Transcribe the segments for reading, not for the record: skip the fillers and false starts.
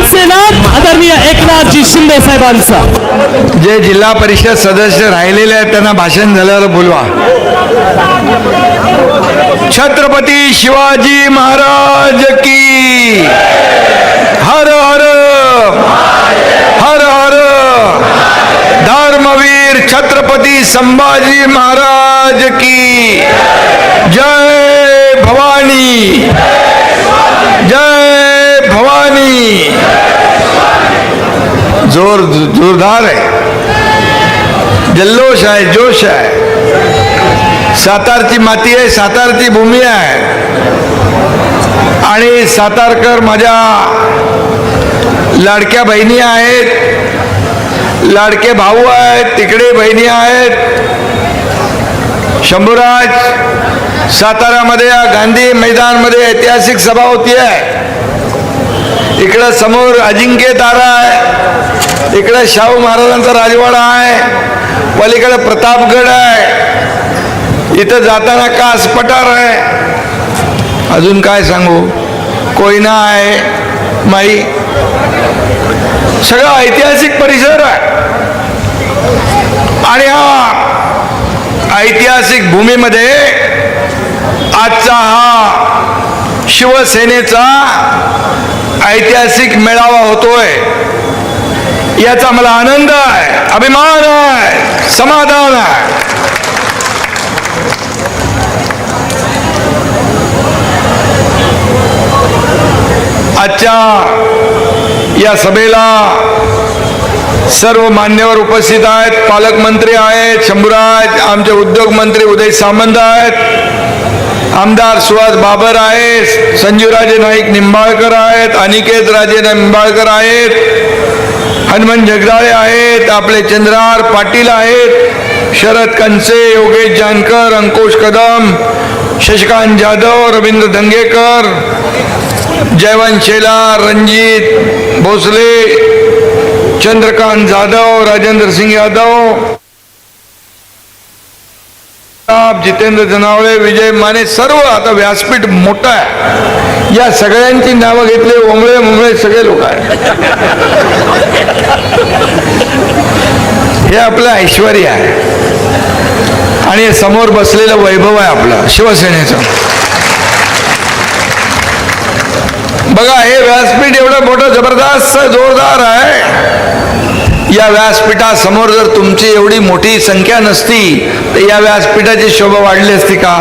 शिवसेना आदरणीय एकनाथजी शिंदे साहेबांचा. जे जिल्हा परिषद सदस्य राहिलेले आहेत त्यांना भाषण झाल्यावर बोलवा. छत्रपती शिवाजी महाराज की हर हर हर हर. धर्मवीर छत्रपती संभाजी महाराज की जय भवानी जय भवानी. जोरदार आहे, जल्लोष आहे, जोश आहे. सातारची माती आहे, सातारची भूमी आहे आणि सातारकर माझ्या लाडक्या बहिणी आहेत, लाडके भाऊ आहेत, तिकडे बहिणी आहेत. शंभूराज, साताऱ्यामध्ये या गांधी मैदानमध्ये ऐतिहासिक सभा होती आहे. इकडं समोर अजिंक्य तारा आहे, इकडे शाहू महाराजांचा राजवाडा आहे, पलीकडे प्रतापगड आहे, इथं जाताना कास पठार आहे, अजून काय सांगू, कोयना आहे, माई, सगळं ऐतिहासिक परिसर आहे. आणि हा ऐतिहासिक भूमीमध्ये आजचा हा शिवसेनेचा ऐतिहासिक मेळावा होतोय. याचा मला आनंद आहे, अभिमान आहे, समाधान आहे. आजच्या या सभेला सर्व मान्यवर उपस्थित आहेत. पालकमंत्री आहेत शंभूराज, आमचे उद्योग मंत्री उदय सामंत आहेत, आमदार सुहास बाबर आहेत, संजीवराजे नाईक निंबाळकर आहेत, अनिकेत राजे निंबाळकर आहेत, हनुमान जगदाळे आहेत, आपले चंद्रहार पाटील आहेत, शरद कनसे, योगेश जानकर, अंकुश कदम, शशिकांत जाधव, रवींद्र धंगेकर, जयवंत शेलार, रणजित भोसले, चंद्रकांत जाधव, राजेंद्र सिंग यादव, जितेंद्र जनावळे, विजय माने, सर्व. आता व्यासपीठ मोठं आहे, या सगळ्यांची नावं घेतले, ओंगळे मुंगळे सगळे लोक आहेत. हे आपलं ऐश्वर्य आहे आणि समोर बसलेलं वैभव आहे आपलं शिवसेनेचं. बघा, हे व्यासपीठ एवढं मोठं जबरदस्त जोरदार आहे. या व्यासपीठासमोर जर तुमची एवढी मोठी संख्या नसती तर या व्यासपीठाची शोभा वाढली असती का?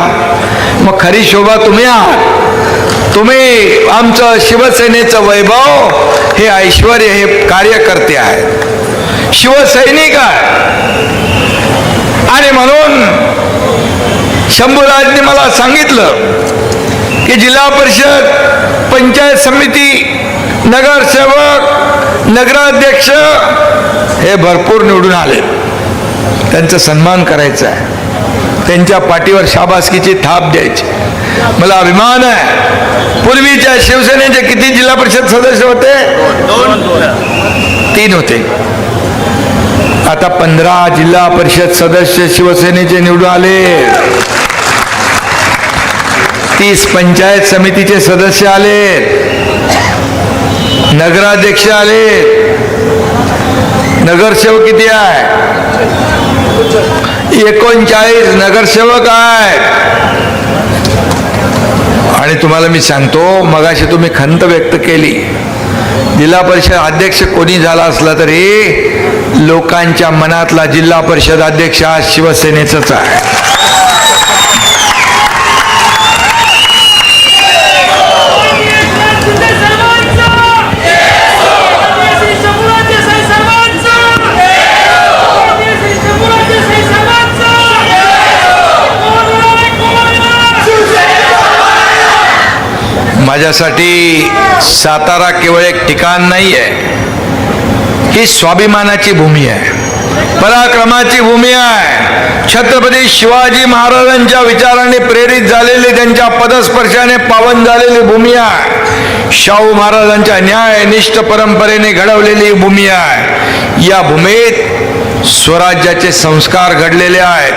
मग खरी शोभा तुम्ही आहात. तुम्ही आमचं शिवसेनेचं वैभव, हे ऐश्वर्य, हे कार्यकर्ते आहेत, शिवसैनिक आहेत. आणि म्हणून शंभूराजने मला सांगितलं की जिल्हा परिषद, पंचायत समिती, नगरसेवक, नगराध्यक्ष हे भरपूर निवडून आले, त्यांचा सन्मान करायचा आहे, त्यांच्या पाठीवर शाबासकीची थाप द्यायची. मला अभिमान आहे. पूर्वीच्या शिवसेनेचे किती जिल्हा परिषद सदस्य होते? 3 होते. आता 15 जिल्हा परिषद सदस्य शिवसेनेचे निवडून आले. 30 पंचायत समितीचे सदस्य आले, नगराध्यक्ष आले, नगरसेवक किती आहे? 39 नगरसेवक आहेत. आणि तुम्हाला मी सांगतो, मगाशी तुम्ही खंत व्यक्त केली, जिल्हा परिषद अध्यक्ष कोणी झाला असला तरी लोकांच्या मनातला जिल्हा परिषद अध्यक्ष हा शिवसेनेचाच आहे. माझ्यासाठी सातारा केवळ एक ठिकाण नाही आहे, ही स्वाभिमानाची भूमी आहे, पराक्रमाची भूमी आहे. छत्रपती शिवाजी महाराजांच्या विचाराने प्रेरित झालेली, त्यांच्या पदस्पर्शाने पावन झालेली भूमी आहे. शाहू महाराजांच्या न्यायनिष्ठ परंपरेने घडवलेली भूमी आहे. या भूमीत स्वराज्याचे संस्कार घडलेले आहेत.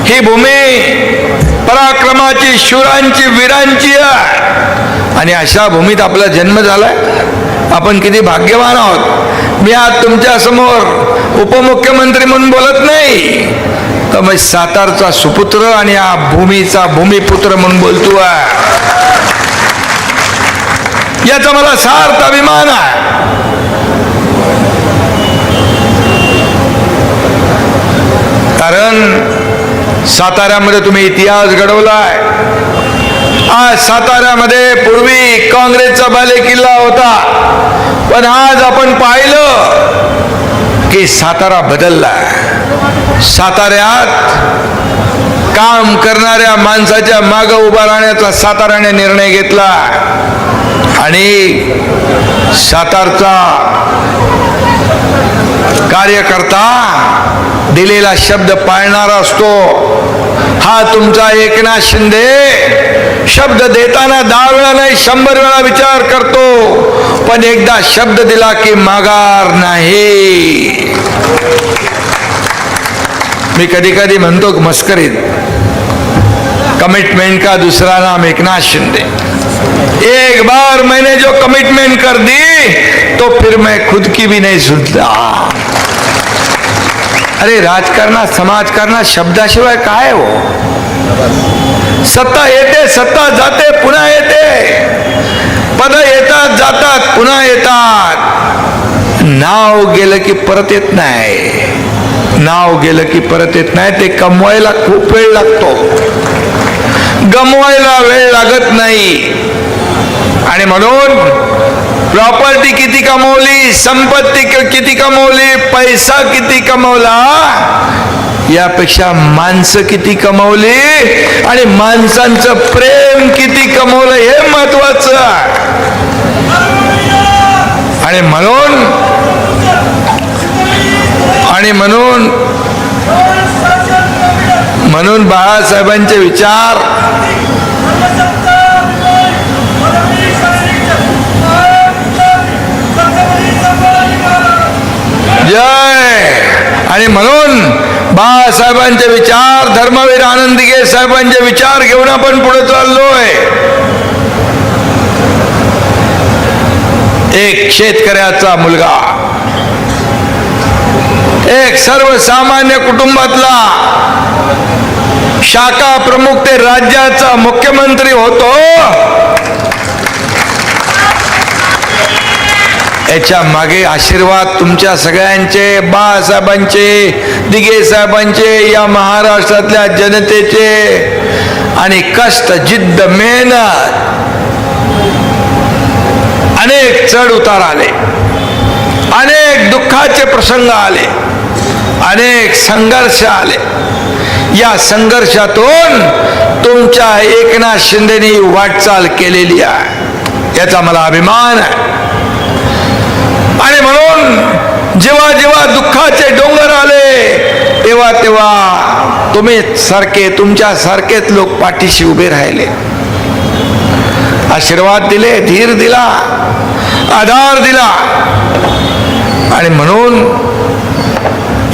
ही भूमी पराक्रमाची, शूरांची, वीरांची आहे. आणि अशा भूमीत आपला जन्म झालाय. आपण किती भाग्यवान आहोत. मी आज तुमच्या समोर उपमुख्यमंत्री म्हणून बोलत नाही, तर मग सातारचा सुपुत्र आणि या भूमीचा भूमिपुत्र म्हणून बोलतो आहे. याचा मला सार्थ अभिमान आहे. कारण साताऱ्यामध्ये तुम्ही इतिहास घडवलाय. आज साताऱ्यामध्ये पूर्वी काँग्रेसचा बालेकिल्ला होता, पण आज आपण पाहिलं की सातारा बदलला. साताऱ्यात काम करणाऱ्या माणसाच्या मागं उभा राहण्याचा साताऱ्याने निर्णय घेतला आणि सातारचा कार्यकर्ता दिलेला शब्द पाळणारा असतो. हा तुमचा एकनाथ शिंदे शब्द देताना 10 वेळा नाही 100 वेळा विचार करतो, पण एकदा शब्द दिला की माघार नाही. मी कधी कधी म्हणतो मस्करीत, कमिटमेंट का दूसरा नाम एकनाथ शिंदे. एक बार मैंने जो कमिटमेंट कर दी तो फिर मैं खुद की भी नहीं सुनता. अरे राजकारणात समाजकारणात शब्दाशिवाय काय हो. सत्ता येते, सत्ता जाते, पुन्हा येते. पद येतात, जातात, पुन्हा येतात. नाव गेलं की परत येत नाही. नाव गेलं की परत येत नाही. ते कमवायला खूप वेळ लागतो, गमवायला वेळ लागत नाही. आणि म्हणून प्रॉपर्टी किती कमवली, संपत्ती किती कमवली, पैसा किती कमवला, यापेक्षा माणसं किती कमवली आणि माणसांचं प्रेम किती कमवलं हे महत्वाचं. आणि म्हणून बाळासाहेबांचे विचार जय. आणि म्हणून बाळासाहेबांचे विचार, धर्मवीर आनंदगे साहेबांचे विचार घेऊन आपण पुढे चाललोय. एक शेतकऱ्याचा मुलगा, एक सर्वसामान्य कुटुंबातला शाखा प्रमुख ते राज्याचा मुख्यमंत्री होतो. याच्या मागे आशीर्वाद तुमच्या सगळ्यांचे, बाळासाहेबांचे, दिघे साहेबांचे, या महाराष्ट्रातल्या जनतेचे. आणि कष्ट, जिद्द, मेहनत, अनेक चढ उतार आले, अनेक दुःखाचे प्रसंग आले, अनेक संघर्ष आले. या संघर्षातून तुमच्या एकनाथ शिंदेनी वाटचाल केलेली आहे, याचा मला अभिमान आहे. आणि म्हणून जेव्हा जेव्हा दुःखाचे डोंगर आले तेव्हा तेव्हा तुमच्या सारखेच लोक पाठीशी उभे राहिले, आशीर्वाद दिले, धीर दिला, आधार दिला. आणि म्हणून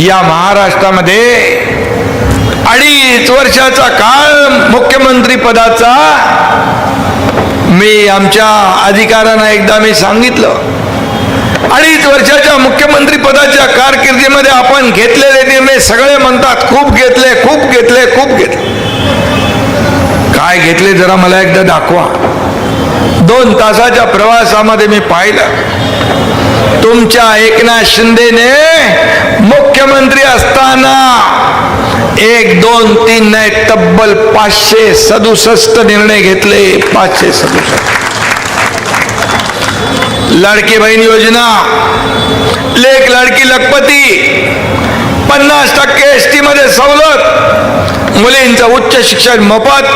या महाराष्ट्रामध्ये 2.5 वर्षाचा काळ मुख्यमंत्री पदाचा मी आमच्या अधिकाऱ्यांना एकदा मी सांगितलं, 2.5 वर्षाच्या मुख्यमंत्री पदाच्या कारकिर्दीमध्ये आपण घेतलेले निर्णय सगळे म्हणतात खूप घेतले, खूप घेतले, खूप घेतले. काय घेतले जरा मला एकदा दाखवा. 2 तासाच्या प्रवासामध्ये मी पाहिलं तुमच्या एकनाथ शिंदेने मुख्यमंत्री असताना 1, 2, 3 नाही तब्बल 567 निर्णय घेतले. 567. लाडकी बहीण योजना, लेक लाडकी लखपती, 50% एसटी मध्ये सवलत, मुलींचं उच्च शिक्षण मोफत,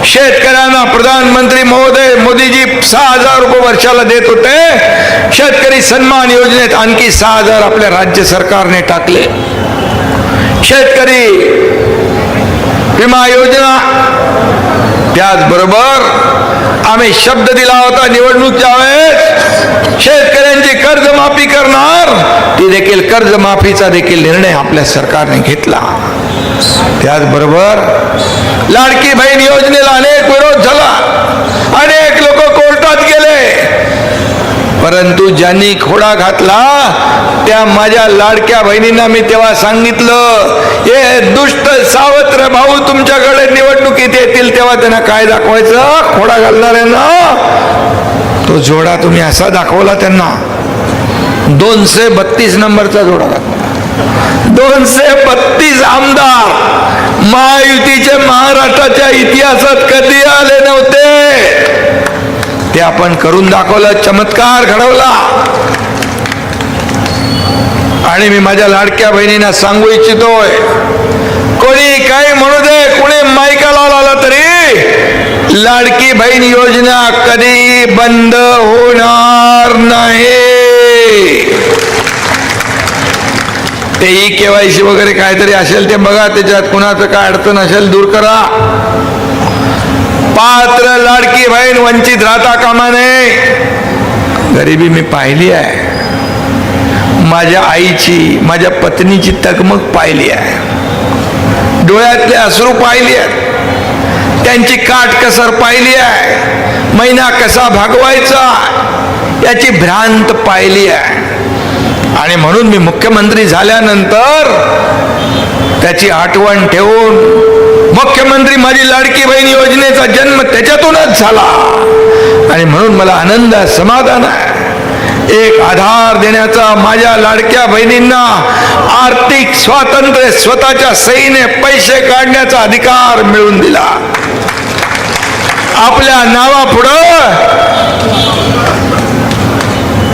शेतकऱ्यांना प्रधानमंत्री महोदय मोदीजी 6,000 रुपये वर्षाला देत होते. शेतकरी सन्मान योजनेत आणखी 6,000 आपल्या राज्य सरकारने टाकले. शेतकरी विमा योजना, त्याचबरोबर आम्ही शब्द दिला होता निवडणूकच्या वेळेस शेतकऱ्यांची कर्जमाफी करणार, ती देखील कर्जमाफीचा देखील निर्णय आपल्या सरकारने घेतला. त्याचबरोबर लाडकी बहीण योजनेला अनेक विरोध झाला, अनेक लोक कोर्टात गेले, परंतु ज्यांनी खोडा घातला त्या माझ्या लाडक्या बहिणींना मी तेव्हा सांगितलं, हे दुष्ट सावत्र भाऊ तुमच्याकडे निवडणुकीत येतील तेव्हा त्यांना काय दाखवायचं? खोडा घालणाऱ्यांना तो जोडा तुम्ही असा दाखवला त्यांना. 232 नंबरचा जोडा दाखवला. 232 आमदार महायुतीचे महाराष्ट्राच्या इतिहासात कधी आले नव्हते. ते आपण करून दाखवलं, चमत्कार घडवला. आणि मी माझ्या लाडक्या बहिणींना सांगू इच्छितोय, कोणी काही म्हणू दे, कोणी माईकाला लावला तरी लाडकी बहीण योजना कधी बंद होणार नाही. ते KYC वगैरे काहीतरी असेल ते बघा, त्याच्यात कुणाचं काय अडचण असेल दूर करा. पात्र लाडकी बहीण वंचित राहता कामा नये. गरिबी मी पाहिली आहे, माझ्या आईची, माझ्या पत्नीची तगमग पाहिली आहे, डोळ्यातले अश्रू पाहिली आहेत, त्यांची काटकसर पाहिली आहे, महिना कसा भागवायचा याची भ्रांत पाहिली आहे. आणि म्हणून मी मुख्यमंत्री झाल्यानंतर त्याची आठवण ठेवून, मुख्यमंत्री माझी लाडकी बहीण योजनेचा जन्म त्याच्यातूनच झाला आणि म्हणून मला आनंद समाधान आहे. एक आधार देण्याचा, माझ्या लाडक्या बहिणींना आर्थिक स्वातंत्र्य, स्वतःच्या सहीने पैसे काढण्याचा अधिकार मिळवून दिला. आपल्या नावापुढं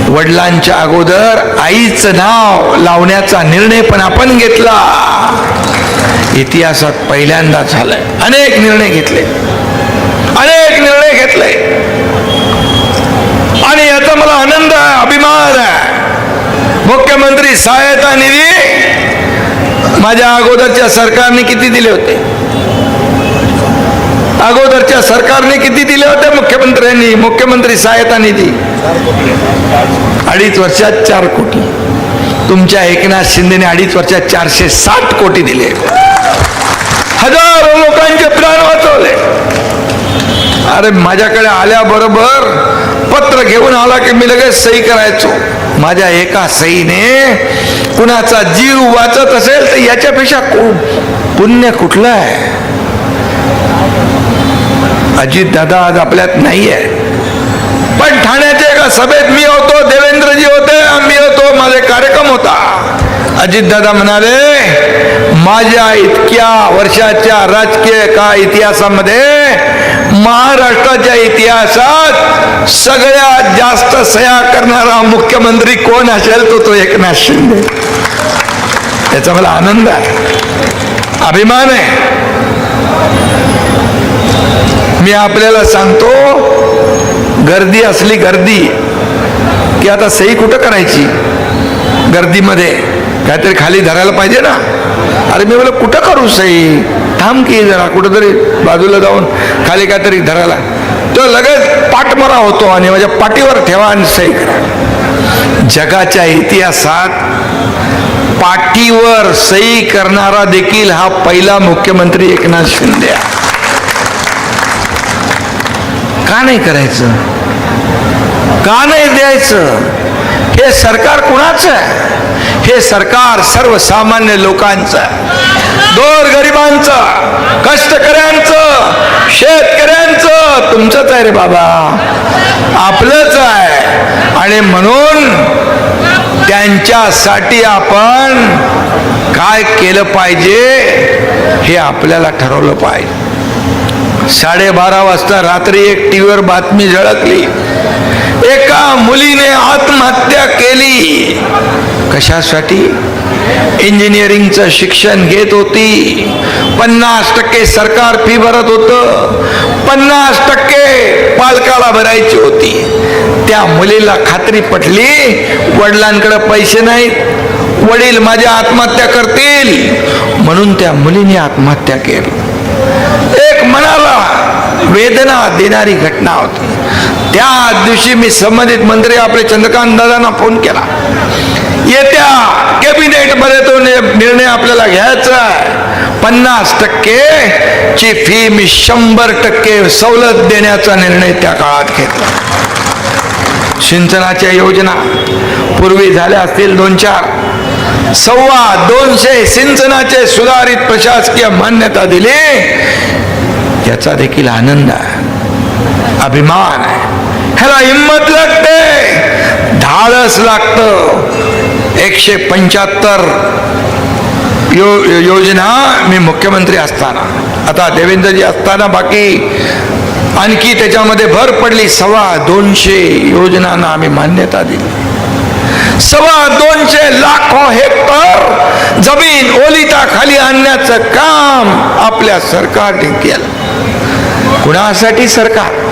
वडिलांच्या अगोदर आईचं नाव लावण्याचा निर्णय पण आपण घेतला. इतिहासात पहिल्यांदा झालंय. अनेक निर्णय घेतले, अनेक निर्णय घेतले आणि याचा मला आनंद आहे, अभिमान आहे. मुख्यमंत्री सहायता निधी माझ्या अगोदरच्या सरकारने किती दिले होते? अगोदरच्या सरकारने किती दिले होते मुख्यमंत्र्यांनी? मुख्यमंत्री सहायता निधी 2.5 वर्षात 4 कोटी. तुमच्या एकनाथ शिंदेने 2.5 वर्षात 460 कोटी दिले. हजारो लोकांचे प्राण वाचवले. अरे माझ्याकडे आल्याबरोबर पत्र घेऊन आला की मी लगेच सही करायचो. माझ्या एका सहीने कुणाचा जीव वाचत असेल तर याच्यापेक्षा पुण्य कुठलं आहे? अजित दादा आज आपल्यात नाही आहे, पण ठाण्याच्या एका सभेत मी होतो, देवेंद्रजी होते, मी होतो, माझे कार्यक्रम होता. अजित दादा म्हणाले, माझ्या इतक्या वर्षाच्या राजकीय इतिहासामध्ये महाराष्ट्राच्या इतिहासात सगळ्यात जास्त सह्या करणारा मुख्यमंत्री कोण असेल तो एकनाथ शिंदे. याचा मला आनंद आहे, अभिमान आहे. मी आपल्याला सांगतो, गर्दी असली, गर्दी की आता सही कुठं करायची? गर्दीमध्ये काहीतरी खाली धरायला पाहिजे ना. अरे मी बोल कुठं करू सही? थांब की जरा कुठंतरी बाजूला जाऊन खाली काहीतरी धरायला, तो लगेच पाठमरा होतो आणि माझ्या पाठीवर ठेवा आणि सही करा. जगाच्या इतिहासात पाठीवर सही करणारा देखील हा पहिला मुख्यमंत्री एकनाथ शिंदे. का नाही करायचं? का नाही द्यायचं? हे सरकार कुणाचं आहे? हे सरकार सर्वसामान्य लोकांचं, गोरगरिबांचं, कष्टकऱ्यांचं, शेतकऱ्यांचं, तुमचंच आहे रे बाबा, आपलंच आहे. आणि म्हणून त्यांच्यासाठी आपण काय केलं पाहिजे हे आपल्याला ठरवलं पाहिजे. 12:30 वाजता रात्री एक टीव्हीवर बातमी झळकली, एका मुलीने आत्महत्या केली. कशासाठी? इंजिनिअरिंगचं शिक्षण घेत होती, 50% सरकार फी भरत होतं, 50% पालकाला भरायची होती. त्या मुलीला खात्री पटली, वडिलांकडे पैसे नाहीत, वडील माझ्या आत्महत्या करतील, म्हणून त्या मुलीने आत्महत्या केली. एक मनाला वेदना देणारी घटना होती. त्या दिवशी मी संबंधित मंत्री आपले चंद्रकांत दादांना फोन केला. येत्या कॅबिनेटमध्ये तो निर्णय आपल्याला घ्यायचा आहे. 50% ची फी मी 100% सवलत देण्याचा निर्णय त्या काळात घेतला. सिंचनाच्या योजना पूर्वी झाल्या असतील 2-4, 250 सिंचनाचे सुधारित प्रशासकीय मान्यता दिली. याचा देखील आनंद आहे, अभिमान आहे. ह्याला हिंमत लागते, धाडस लागतं. 175 योजना मी मुख्यमंत्री असताना, आता देवेंद्रजी असताना बाकी आणखी त्याच्यामध्ये भर पडली. 250 योजनांना आम्ही मान्यता दिली. 250 लाखो हेक्टर जमीन ओलिताखाली आणण्याचं काम आपल्या सरकारने केलं. कुणासाठी सरकार?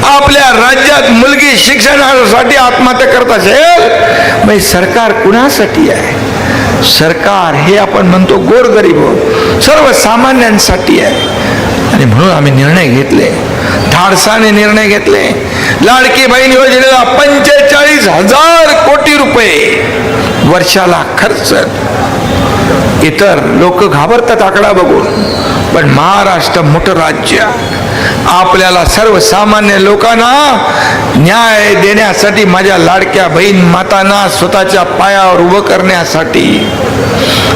आपल्या राज्यात मुलगी शिक्षणासाठी आत्महत्या करत असेल, मग सरकार कुणासाठी आहे? सरकार हे आपण म्हणतो गोरगरीब सर्वसामान्यांसाठी आहे. आणि म्हणून आम्ही निर्णय घेतले, धाडसाने निर्णय घेतले. लाडकी बहीण योजनेला 45,000 कोटी रुपये वर्षाला खर्च. इतर लोक घाबरतात आकडा बघून, पण महाराष्ट्र मोठं राज्य, आपल्याला सर्वसामान्य लोकांना न्याय देण्यासाठी, माझ्या लाडक्या बहीण मातांना स्वतःच्या पायावर उभं करण्यासाठी,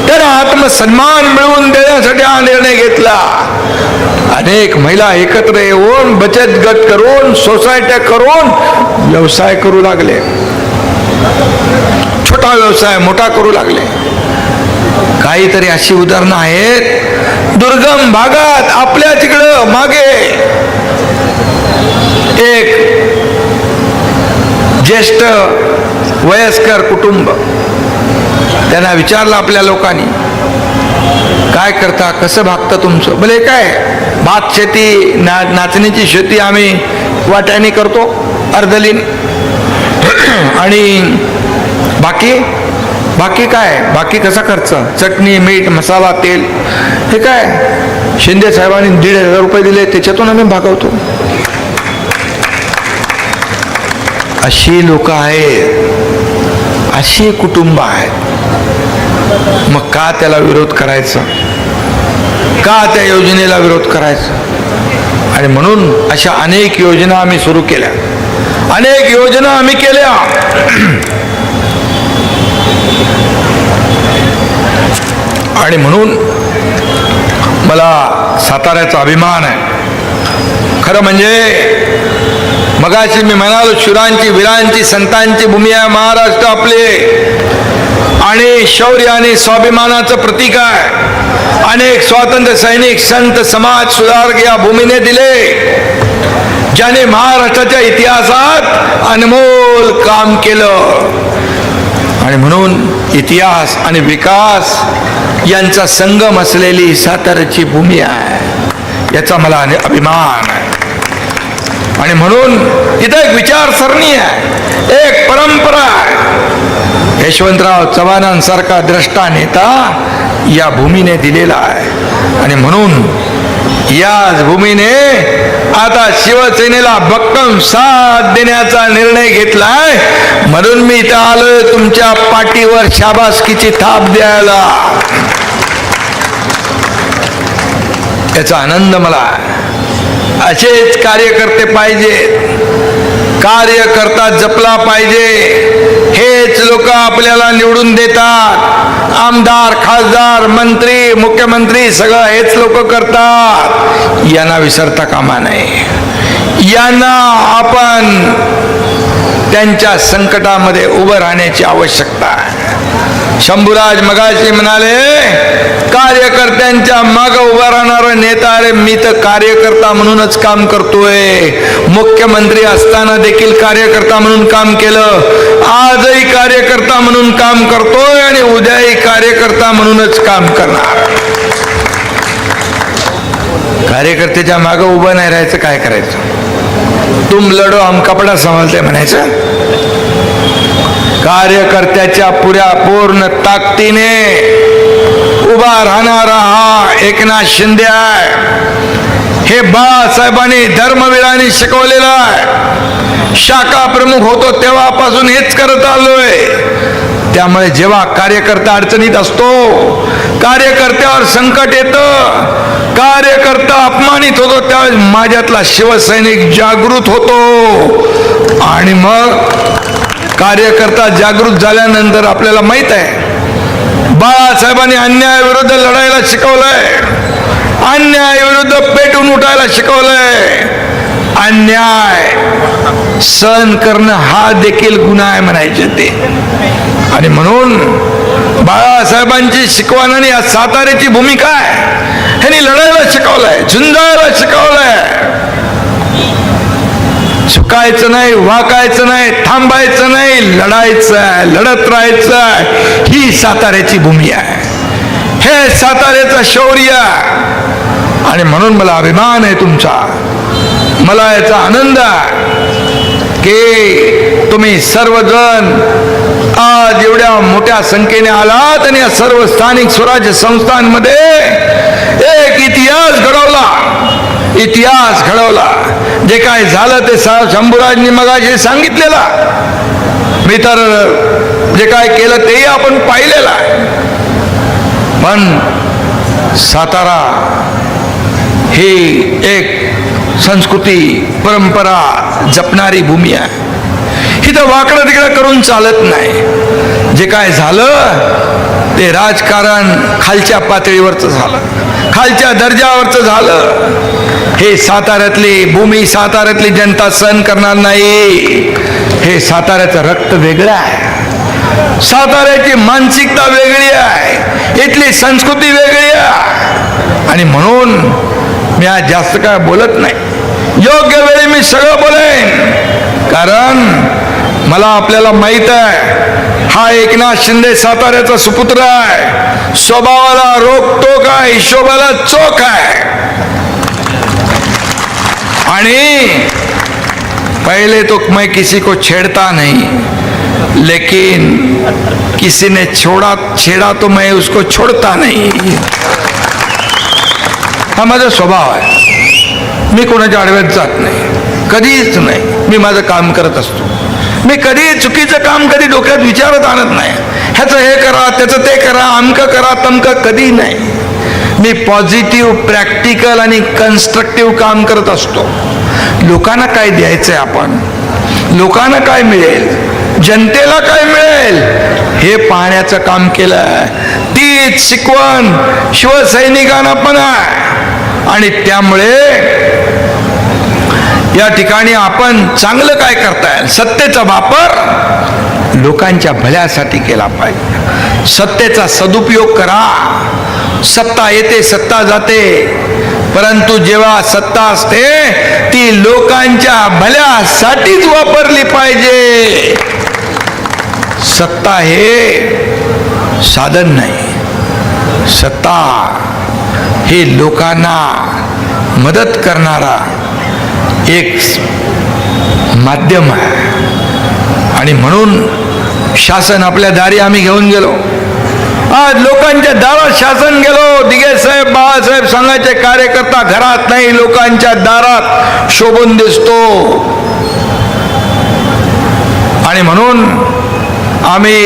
त्यांना आत्मसन्मान मिळवून देण्यासाठी हा निर्णय घेतला. अनेक महिला एकत्र येऊन बचत गट करून, सोसायट्या करून व्यवसाय करू लागले. छोटा व्यवसाय मोठा करू लागले. काहीतरी अशी उदाहरणं आहेत. दुर्गम भागात आपल्या तिकडं मागे एक ज्येष्ठ वयस्कर कुटुंब, त्यांना विचारलं आपल्या लोकांनी, काय करता, कसं भागतं तुमचं? बोले काय, भात शेती, नाचणीची शेती आम्ही वाट्याने करतो अर्धलीन, आणि बाकी काय, बाकी कसा खर्च, चटणी मीठ मसाला तेल, हे काय शिंदे साहेबांनी 1,500 रुपये दिले, त्याच्यातून आम्ही भागवतो. अशी लोक आहेत, अशी कुटुंब आहेत. मग का त्याला विरोध करायचा, का त्या योजनेला विरोध करायचा? आणि म्हणून अशा अनेक योजना आम्ही सुरू केल्या, अनेक योजना आम्ही केल्या. आणि म्हणून मला साताऱ्याचा अभिमान आहे. खरं म्हणजे मगाशी मी म्हणालो, शुरांची, वीरांची, संतांची भूमी आहे महाराष्ट्र आपले, आणि शौर्य आणि स्वाभिमानाचं प्रतीक आहे. अनेक स्वातंत्र्य सैनिक, संत, समाज सुधारक या भूमीने दिले, ज्याने महाराष्ट्राच्या इतिहासात अनमोल काम केलं. आणि म्हणून इतिहास आणि विकास यांचा संगम असलेली साताऱ्याची भूमी आहे, याचा मला अभिमान आहे. आणि म्हणून इथं एक विचारसरणी आहे, एक परंपरा आहे. यशवंतराव चव्हाणांसारखा द्रष्टा नेता या भूमीने दिलेला आहे. आणि म्हणून याच भूमीने आता शिवसेनेला भक्कम साथ देण्याचा निर्णय घेतलाय. म्हणून मी इथं आलोय तुमच्या पाठीवर शाबासकीची थाप द्यायला. याचा आनंद मला आहे. असेच कार्यकर्ते पाहिजेत, कार्यकर्ता जपला पाहिजे. हेच लोक आपल्याला निवडून देतात. आमदार, खासदार, मंत्री, मुख्यमंत्री सगळं हेच लोक करतात. यांना विसरता कामा नये. यांना आपण त्यांच्या संकटामध्ये उभं राहण्याची आवश्यकता आहे. शंभूराज मगाशी म्हणाले, कार्यकर्त्यांच्या मागे उभा राहणारा नेता. अरे मी तर कार्यकर्ता म्हणूनच काम करतोय. मुख्यमंत्री असताना देखील कार्यकर्ता म्हणून काम केलं, आजही कार्यकर्ता म्हणून काम करतोय, आणि उद्याही कार्यकर्ता म्हणूनच काम करणार. कार्यकर्त्याच्या मागे उभं नाही राहायचं, काय करायचं? तुम लढो हम कपडा संभालते म्हणायचं. कार्यकर्त्याच्या पूर्ण ताकदीने उभा राहणारा हा एकनाथ शिंदे आहे. हे बाळासाहेबांनी, धर्मवीरांनी शिकवलेलं आहे. शाखा प्रमुख होतो तेव्हापासून हेच करत आलोय. त्यामुळे जेव्हा कार्यकर्ता अडचणीत असतो, कार्यकर्त्यावर संकट येतं, कार्यकर्ता अपमानित होतो त्यावेळेस माझ्यातला शिवसैनिक जागृत होतो आणि मग कार्यकर्ता जागृत झाल्यानंतर आपल्याला माहित आहे बाळासाहेबांनी अन्यायाविरुद्ध लढायला शिकवलंय, अन्यायाविरुद्ध पेटून उठायला शिकवलंय. अन्याय सहन करणं हा देखील गुन्हा आहे म्हणायचे ते. आणि म्हणून बाळासाहेबांची शिकवण आणि या साताऱ्याची भूमिका आहे. ह्यांनी लढायला शिकवलंय, झुंजायला शिकवलंय. चुकायचं नाही, वाकायचं नाही, थांबायचं नाही, लढायचं आहे, लढत राहायचं आहे. ही साताऱ्याची भूमी आहे, हे साताऱ्याचं शौर्य. आणि म्हणून मला अभिमान आहे तुमचा, मला याचा आनंद आहे की तुम्ही सर्वजण आज एवढ्या मोठ्या संख्येने आलात आणि या सर्व स्थानिक स्वराज्य संस्थांमध्ये एक इतिहास घडवला. जे काय झालं ते शंभूराजनी मगाशी सांगितलेला, मी तर जे काय केलं तेही आपण पाहिलेलं आहे. पण सातारा ही एक संस्कृती परंपरा जपणारी भूमी आहे. इथं वाकडं तिकडं करून चालत नाही. जे काय झालं ते राजकारण खालच्या पातळीवरचं झालं, खालच्या दर्जावरचं झालं. हे साताऱ्यातली भूमी, साताऱ्यातली जनता सहन करणार नाही. हे साताऱ्याचं रक्त वेगळं आहे, साताऱ्याची मानसिकता वेगळी आहे, इथली संस्कृती वेगळी आहे. आणि म्हणून मी आज जास्त काय बोलत नाही. योग्य वेळी मी सगळं बोलेन, कारण मला आपल्याला माहित आहे हा एकनाथ शिंदे साताऱ्याचा सुपुत्र आहे. स्वभावाला रोकटोक आहे, हिशोबाला चोख आहे. आणि पहले तो मैं किसी को छेड़ता नहीं, लेकिन किसी ने छेड़ा तो मैं उसको छोड़ता नहीं. हा माझा स्वभाव आहे. मी कोणाच्या आडव्यात जात नाही, कधीच नाही. मी माझं काम करत असतो. मी कधी चुकीचं काम कधी डोक्यात विचारत आणत नाही. ह्याचं हे करा, त्याचं ते करा, अमकं करा, तमकं कधी नाही. मी पॉझिटिव्ह, प्रॅक्टिकल आणि कन्स्ट्रक्टिव्ह काम करत असतो. लोकांना काय द्यायचंय, आपण लोकांना काय मिळेल, जनतेला काय मिळेल हे पाहण्याचं काम केलंय. तीच शिकवण शिवसैनिकांना पण आहे. आणि त्यामुळे या ठिकाणी आपण चांगलं काय करताय, सत्तेचा वापर लोकांच्या भल्यासाठी केला पाहिजे. सत्तेचा सदुपयोग करा. सत्ता येते, सत्ता जाते, परंतु जेव्हा सत्ता असते ती लोकांच्या भल्यासाठीच वापरली पाहिजे. सत्ता हे साधन नाही, सत्ता हे लोकांना मदत करणारा एक माध्यम आहे. आणि म्हणून शासन आपल्या दारी आम्ही घेऊन गेलो. आज लोकांच्या दारात शासन गेलो. दिघे साहेब, बाळासाहेब संघाचे कार्यकर्ता घरात नाही, लोकांच्या दारात शोभून दिसतो. आणि म्हणून आम्ही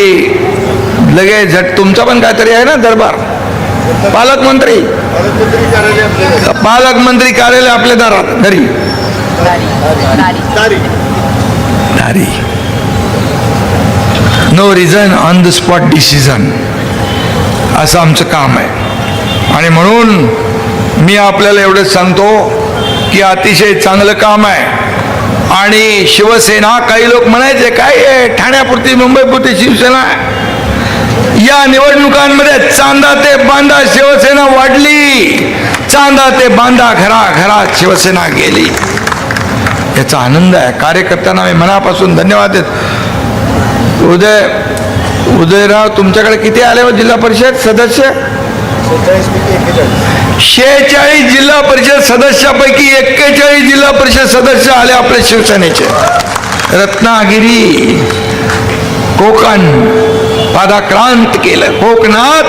लगेच झट, तुमचा पण काहीतरी आहे ना दरबार, पालकमंत्री कार्यालय आपल्या दारात घरी, no reason on the spot decision, असं आमचं काम आहे. आणि म्हणून मी आपल्याला एवढंच सांगतो की अतिशय चांगलं काम आहे. आणि शिवसेना, काही लोक म्हणायचे काय आहे ठाण्यापुरती, मुंबईपुरती शिवसेना. या निवडणुकांमध्ये चांदा ते बांधा शिवसेना वाढली, चांदा ते बांधा घराघरात शिवसेना गेली. याचा आनंद आहे. कार्यकर्त्यांना मी मनापासून धन्यवाद देतो. उदयराव, तुमच्याकडे किती आले हो जिल्हा परिषद सदस्य? 46 जिल्हा परिषद सदस्यापैकी 41 जिल्हा परिषद सदस्य आले आपल्या शिवसेनेचे. रत्नागिरी, कोकण पादाक्रांत केलं. कोकणात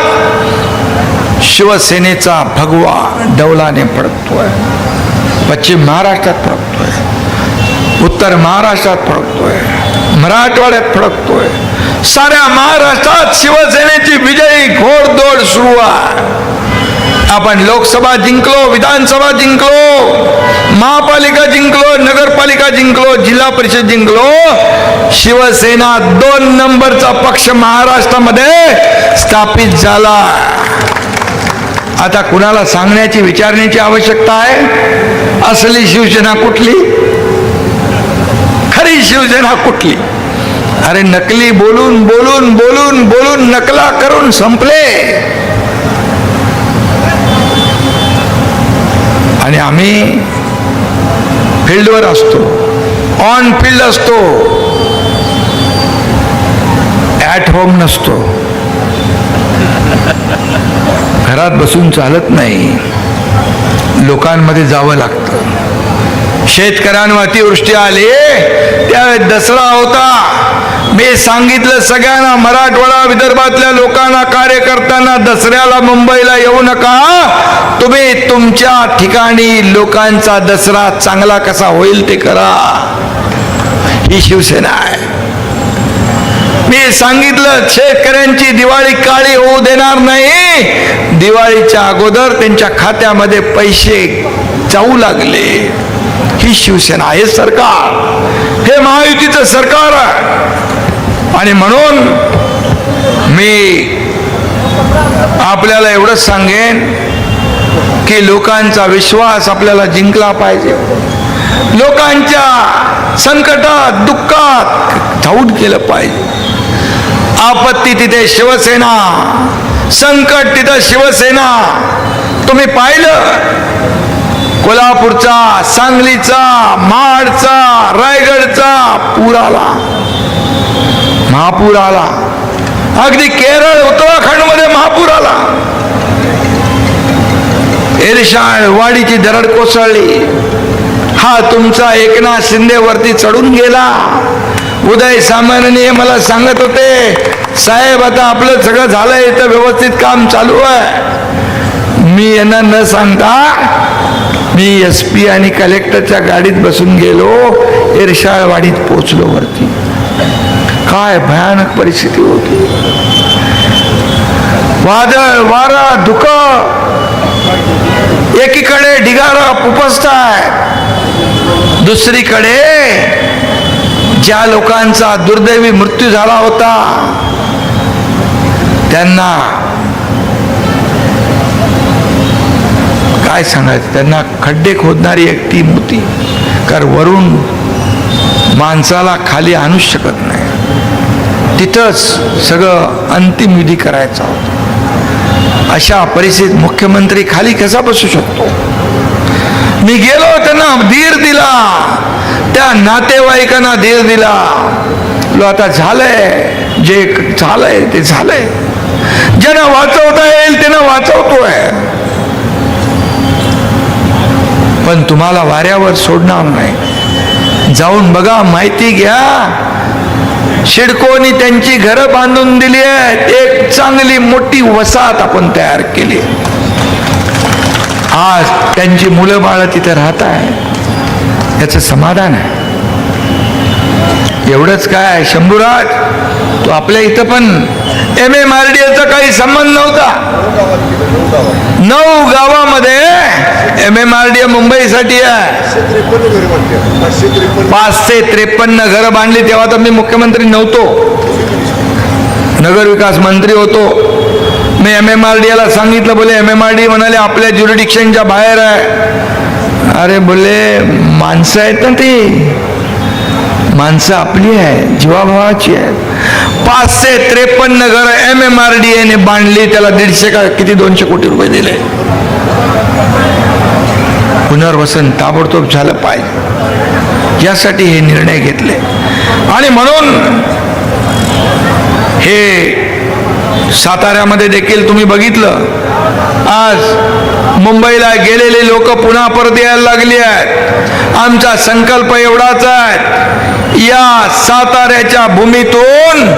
शिवसेनेचा भगवा डौलाने फडकतोय, पश्चिम महाराष्ट्रात फडकतोय, उत्तर महाराष्ट्रात फडकतोय, मराठवाड्यात फडकतोय. साऱ्या महाराष्ट्रात शिवसेनेची विजयी घोडदौड सुरू आहे. आपण लोकसभा जिंकलो, विधानसभा जिंकलो, महापालिका जिंकलो, नगरपालिका जिंकलो, जिल्हा परिषद जिंकलो. शिवसेना 2 नंबरचा पक्ष महाराष्ट्रामध्ये स्थापित झाला. आता कुणाला सांगण्याची विचारण्याची आवश्यकता आहे? असली शिवसेना कुठली, खरी शिवसेना कुठली? अरे नकली बोलून बोलून बोलून बोलून नकला करून संपले. आणि आम्ही फील्डवर असतो, ऑन फील्ड असतो, ॲट होम नसतो. घरात बसून चालत नाही, लोकांमध्ये जावं लागतं. शेतकऱ्यांवर अतिवृष्टी आली, त्यावेळेस दसरा होता. मी सांगितलं सगळ्यांना, मराठवाडा विदर्भातल्या लोकांना, कार्यकर्त्यांना, दसऱ्याला मुंबईला येऊ नका. तुम्ही तुमच्या ठिकाणी लोकांचा दसरा चांगला कसा होईल ते करा. ही शिवसेना आहे. मी सांगितलं शेतकऱ्यांची दिवाळी काळी होऊ देणार नाही. दिवाळीच्या अगोदर त्यांच्या खात्यामध्ये पैसे जाऊ लागले. ही शिवसेना, हे सरकार, हे महायुतीचं सरकार आहे. आणि म्हणून मी आपल्याला एवढंच सांगेन की लोकांचा विश्वास आपल्याला जिंकला पाहिजे. लोकांच्या संकटात, दुःखात धावून केलं पाहिजे. आपत्ती तिथे शिवसेना, संकट तिथं शिवसेना. तुम्ही पाहिलं कोल्हापूरचा, सांगलीचा, महाडचा, रायगडचा पूर आला, महापूर आला. अगदी केरळ, उत्तराखंडमध्ये महापूर आला. एरशाळ वाडीची दरड कोसळली. हा तुमचा एकनाथ शिंदे वरती चढून गेला. उदय सामान्य मला सांगत होते, साहेब आता आपलं सगळं झालंय, तर व्यवस्थित काम चालू आहे. मी यांना न सांगता मी SP आणि कलेक्टरच्या गाडीत बसून गेलो, एरशाळवाडीत पोचलो वरती. काय भयानक परिस्थिती होती. वादळ, वारा, धुकं, एकीकडे ढिगारा उपसताय, दुसरीकडे ज्या लोकांचा दुर्दैवी मृत्यू झाला होता त्यांना काय सांगायचं, त्यांना खड्डे खोदणारी एक टीम होती. कारण वरून माणसाला खाली आणूच शकत नाही, तिथंच सगळं अंतिम विधी करायचा होता. अशा परिस्थितीत मुख्यमंत्री खाली कसा बसू शकतो? मी गेलो, त्यांना धीर दिला, त्या नातेवाईकांना धीर दिला. आता झालंय, जे झालंय ते झालंय. ज्यांना वाचवता येईल त्यांना वाचवतोय, पण तुम्हाला वाऱ्यावर सोडणार नाही. जाऊन बघा, माहिती घ्या. शिडकोनी त्यांची घरं बांधून दिली आहेत. एक चांगली मोठी वसाहत आपण तयार केली. आज त्यांची मुलं बाळ तिथे राहत आहे, याचं समाधान आहे. एवढंच काय शंभूराज, तो आपल्या इथं पण MMRDA काही संबंध नव्हता. 9 गावामध्ये MMRDA मुंबईसाठी आहे. 553 घरं बांधली. तेव्हा तर मी मुख्यमंत्री नव्हतो, नगरविकास मंत्री होतो. मी MMRDAला सांगितलं, बोले MMRDA म्हणाले आपल्या ज्युरिडिक्शनच्या बाहेर आहे. अरे बोले माणसं आहेत ना, ती माणसं आपली आहे, जीवाभावाची आहे. 553 घर MMRDAने बांधली. त्याला 150 का किती 200 कोटी रुपये दिले. पुनर्वसन ताबडतोब झालं पाहिजे, यासाठी हे निर्णय घेतले. आणि म्हणून हे साताऱ्यामध्ये देखील तुम्ही बघितलं, आज मुंबईला गेलेले लोक पुन्हा परत यायला लागली आहेत. आमचा संकल्प एवढाच आहे, या साताऱ्याच्या भूमीतून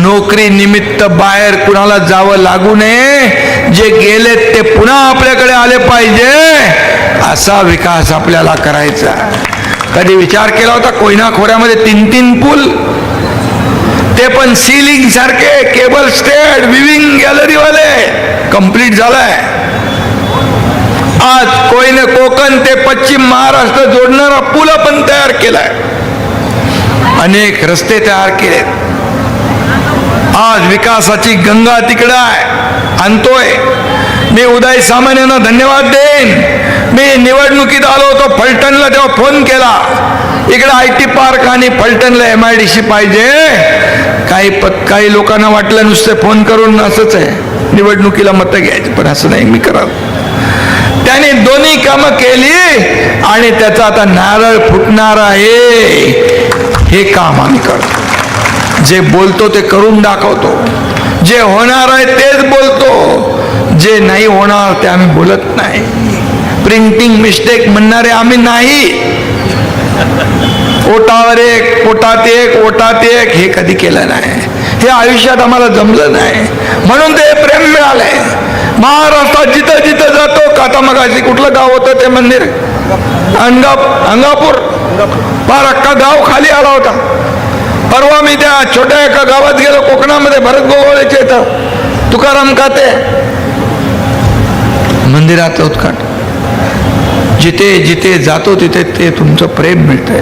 नोकरी निमित्त बाहेर कुणाला जावं लागू नये. जे गेलेत ते पुन्हा आपल्याकडे आले पाहिजे, असा विकास आपल्याला करायचा. कधी विचार केला होता कोयना खोऱ्यामध्ये 3 पूल? ते पण सीलिंग सारखे, केबल स्टेड, विविंग गॅलरीवाले कंप्लीट झालाय. आज कोयने कोकण ते पश्चिम महाराष्ट्र जोडणारा पूल पण तयार केलाय. अनेक रस्ते तयार केलेत. आज विकासाची गंगा तिकडे आहे, आणतोय. मी उदय सामंत यांना धन्यवाद देईन. मी निवडणुकीत आलो होतो फलटणला, तेव्हा फोन केला, इकडे IT पार्क आणि फलटणला MIDC पाहिजे. काही लोकांना वाटलं नुसते फोन करून असंच आहे, निवडणुकीला मतं घ्यायची, पण असं नाही मी करत. त्याने दोन्ही कामं केली आणि त्याचा आता नारळ फुटणार आहे. हे काम आम्ही करतो. जे बोलतो ते करून दाखवतो. जे होणार आहे तेच बोलतो, जे नाही होणार ते आम्ही बोलत नाही. प्रिंटिंग मिस्टेक म्हणणारे आम्ही नाही. ओटावर एक, पोटात एक, ओटात एक हे कधी केलं नाही. हे आयुष्यात आम्हाला जमलं नाही, म्हणून ते प्रेम मिळालंय. महाराष्ट्रात जिथं जिथं जातो, आता मगाशी कुठलं गाव होतं ते मंदिर, अंगापूर, फार अख्खा गाव खाली आला होता. परवा मी त्या छोट्या एका गावात गेलो कोकणामध्ये, भरत गोगोळेचे इथं तुकाराम खाते मंदिराचं उद्घाटन. जिथे जिथे जातो तिथे ते तुमचं प्रेम मिळतंय,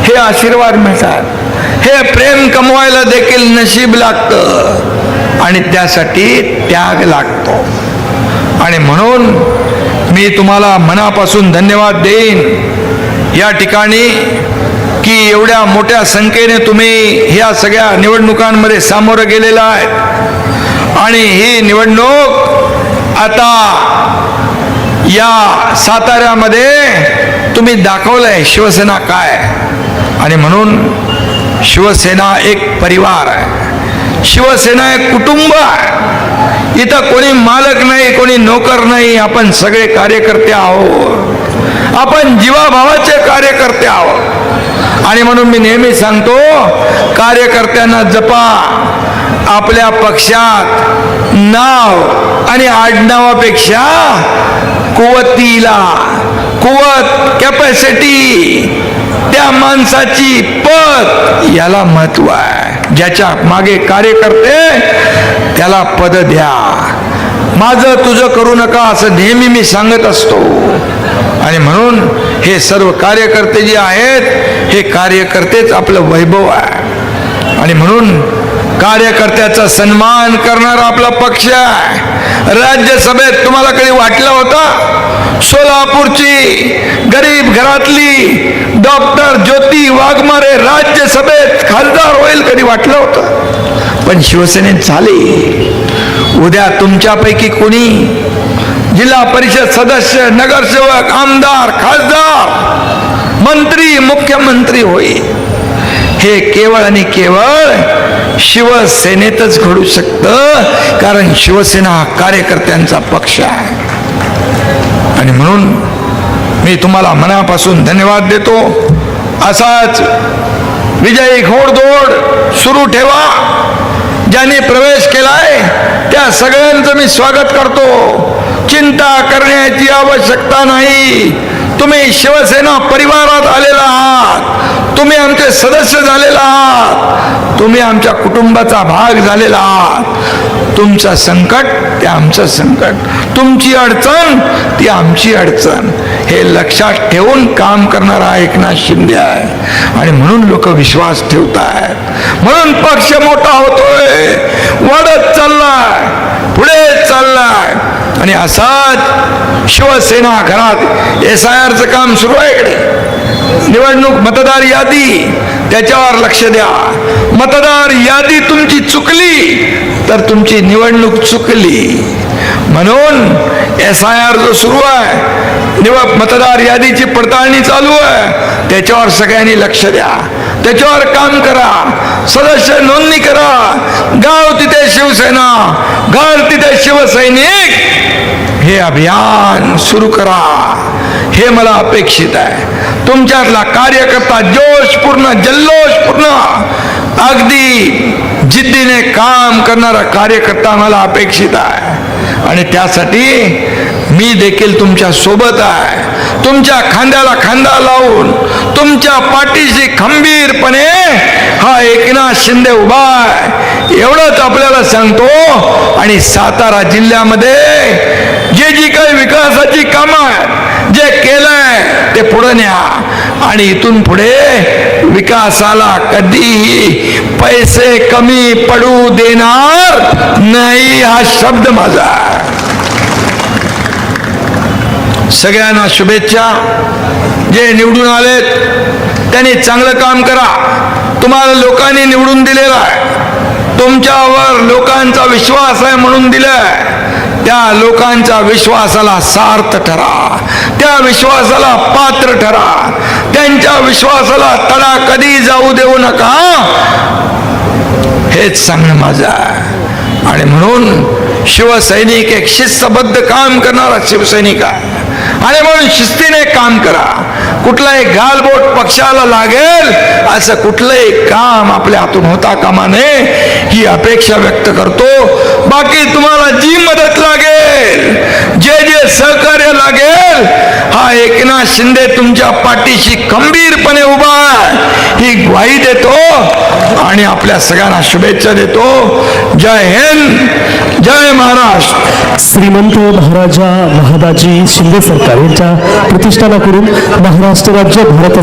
हे आशीर्वाद मिळतात. हे प्रेम कमवायला देखील नशीब लागतं आणि त्यासाठी त्याग लागतो. आणि म्हणून मी तुम्हाला मनापासून धन्यवाद देईन या ठिकाणी की एवढ्या मोठ्या संख्येने तुम्ही ह्या सगळ्या निवडणुकांमध्ये सामोरं गेलेला आहे. आणि ही निवडणूक आता या साताऱ्यामध्ये तुम्ही दाखवलंय शिवसेना काय. आणि म्हणून शिवसेना एक परिवार आहे, शिवसेना एक कुटुंब आहे. इथं कोणी मालक नाही, कोणी नोकर नाही. आपण सगळे कार्यकर्ते आहोत, आपण जीवाभावाचे कार्यकर्ते आहोत. आणि म्हणून मी नेहमी सांगतो, कार्यकर्त्यांना जपा. आपल्या पक्षात नाव आणि आडनावापेक्षा कुवतीला, कुवत, कॅपॅसिटी, त्या माणसाची पद याला महत्व आहे. ज्याच्या मागे कार्यकर्ते त्याला पद द्या. माझं तुझं करू नका असं नेहमी मी सांगत असतो. आणि म्हणून हे सर्व कार्यकर्ते जे आहेत, हे कार्यकर्तेच आपलं वैभव आहे. आणि म्हणून कार्यकर्त्याचा सन्मान करणारा आपला पक्ष आहे. राज्यसभेत तुम्हाला कधी वाटलं होतं सोलापूरची गरीब घरातली डॉक्टर ज्योती वाघमारे राज्यसभेत खासदार होईल? कधी वाटलं होतं? पण शिवसेनेत झाली. उद्या तुमच्यापैकी कोणी जिल्हा परिषद सदस्य, नगरसेवक, आमदार, खासदार, मंत्री, मुख्यमंत्री होईल. हे केवळ आणि केवळ शिवसेनेतच घडू शकतं, कारण शिवसेना हा कार्यकर्त्यांचा पक्ष आहे. आणि म्हणून मी तुम्हाला मनापासून धन्यवाद देतो. असाच विजयी घोडदौड सुरू ठेवा. ज्यांनी प्रवेश केलाय त्या सगळ्यांचं मी स्वागत करतो. चिंता करण्याची आवश्यकता नाही. तुम्ही शिवसेना परिवारात आलेला आहात, तुम्ही आमचे सदस्य झालेला आहात, तुम्ही आमच्या कुटुंबाचा भाग झालेला आहात. तुमचं संकट ते आमचं संकट, तुमची अडचण ती आमची अडचण, हे लक्षात ठेवून काम करणारा एकनाथ शिंदे आहे. आणि म्हणून लोक विश्वास ठेवतात, म्हणून पक्ष मोठा होतोय, वाढत चाललाय, पुढे चाललाय. आणि असाच शिवसेना घरात SIRचं काम सुरू आहे. इकडे निवडणूक मतदार यादी, त्याच्यावर लक्ष द्या. मतदार यादी तुमची चुकली तर तुमची निवडणूक चुकली. म्हणून SIR जो सुरू आहे, मतदार यादीची पडताळणी चालू आहे, त्याच्यावर सगळ्यांनी लक्ष द्या, त्याच्यावर काम करा. सदस्य नोंदणी करा. गाव तिथे शिवसेना, घर तिथे शिवसैनिक, हे अभियान सुरू करा. हे मला अपेक्षित आहे. तुमच्यातला कार्यकर्ता जोशपूर्ण, जल्लोषपूर्ण, अगदी जिद्दीने काम करणारा कार्यकर्ता मला अपेक्षित आहे. आणि त्यासाठी मी देखील तुमच्या सोबत आहे. तुमच्या खांद्याला खांदा लावून, तुमच्या पाठीशी खंबीरपणे हा एकनाथ शिंदे उभा आहे एवढंच आपल्याला सांगतो. आणि सातारा जिल्ह्यामध्ये जी काही विकासाची कामं आहेत, जे केलंय ते पुढे न्या. आणि इथून पुढे विकासाला कधीही पैसे कमी पडू देणार नाही, हा शब्द माझा. सगळ्यांना शुभेच्छा. जे निवडून आलेत त्यांनी चांगलं काम करा. तुम्हाला लोकांनी निवडून दिलेलं आहे, तुमच्यावर लोकांचा विश्वास आहे म्हणून दिलंय. त्या लोकांच्या विश्वासाला सार्थ ठरा, त्या विश्वासाला पात्र ठरा, त्यांच्या विश्वासाला तडा कधी जाऊ देऊ नका, हेच सांगणं माझं आहे. आणि म्हणून शिवसैनिक एक शिस्तबद्ध काम करणारा शिवसैनिक आहे. आणि म्हणून शिस्तीने काम करा. कुठलाही गालबोट पक्षाला लागेल असं कुठलंही काम आपल्या हातून होता कामा नये, ही अपेक्षा व्यक्त करतो. बाकी तुम्हाला जी मदत लागेल, जे जे सहकार्य लागेल, हा एकनाथ शिंदे तुमच्या पाठीशी खंबीरपणे उभा आहे, ही ग्वाही देतो. आणि आपल्या सगळ्यांना शुभेच्छा देतो. जय हिंद, जय महाराष्ट्र. श्रीमंत महाराजा महादाजी शिंदे सरकार यांच्या प्रतिष्ठानाकडून महाराष्ट्र राज्य भारत